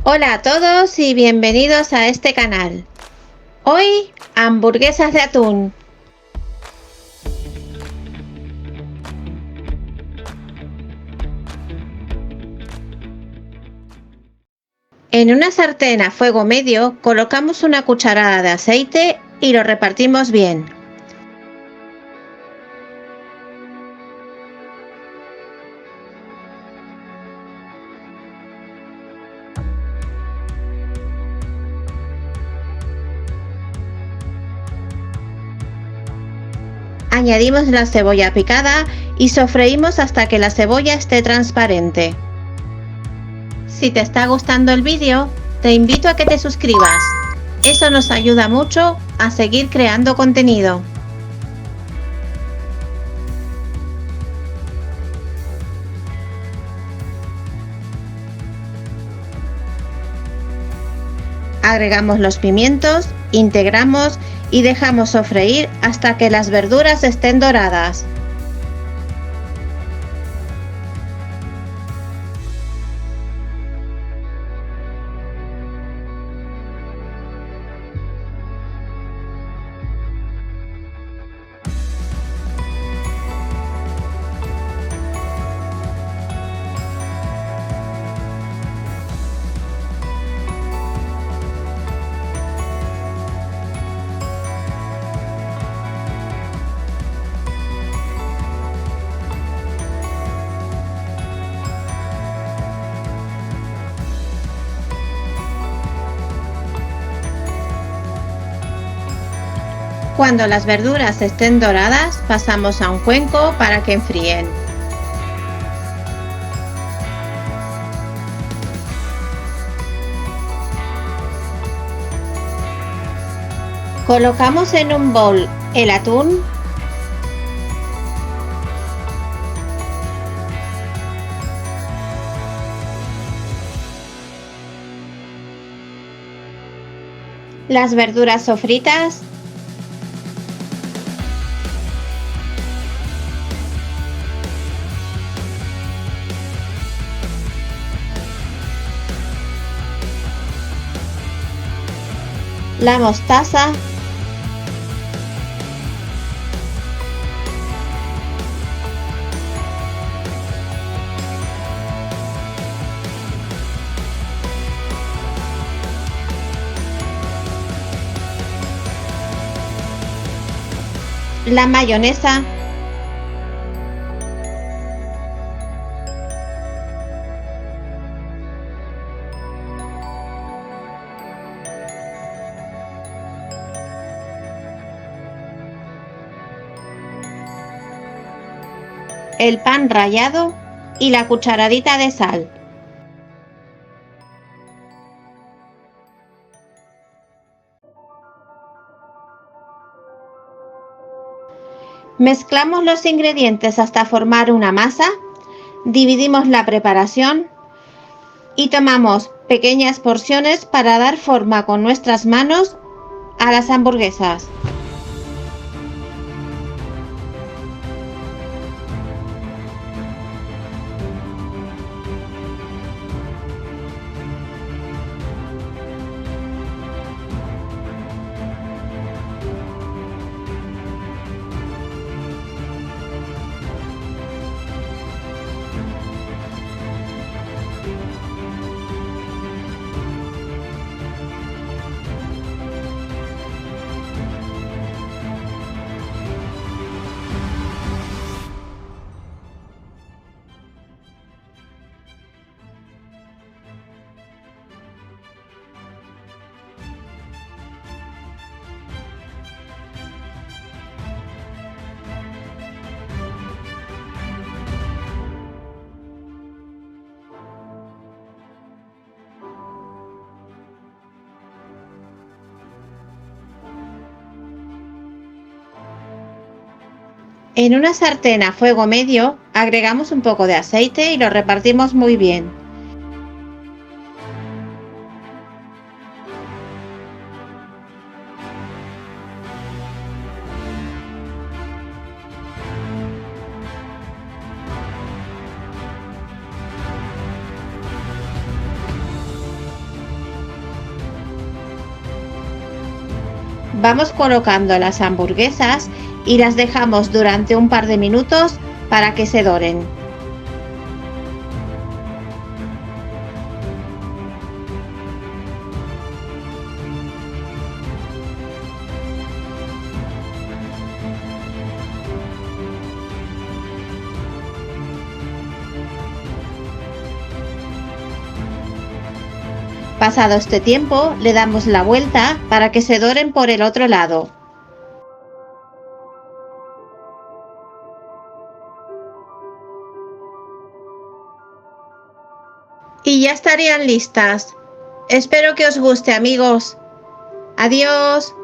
Hola a todos y bienvenidos a este canal. Hoy, hamburguesas de atún. En una sartén a fuego medio colocamos una cucharada de aceite y lo repartimos bien. Añadimos la cebolla picada y sofreímos hasta que la cebolla esté transparente. Si te está gustando el vídeo, te invito a que te suscribas. Eso nos ayuda mucho a seguir creando contenido. Agregamos los pimientos, integramos y dejamos sofreír hasta que las verduras estén doradas. Cuando las verduras estén doradas, pasamos a un cuenco para que enfríen. Colocamos en un bol el atún, las verduras sofritas, la mostaza, la mayonesa, el pan rallado y la cucharadita de sal. Mezclamos los ingredientes hasta formar una masa, dividimos la preparación y tomamos pequeñas porciones para dar forma con nuestras manos a las hamburguesas. En una sartén a fuego medio agregamos un poco de aceite y lo repartimos muy bien. Vamos colocando las hamburguesas y las dejamos durante un par de minutos para que se doren. Pasado este tiempo, le damos la vuelta para que se doren por el otro lado. Y ya estarían listas. Espero que os guste, amigos. Adiós.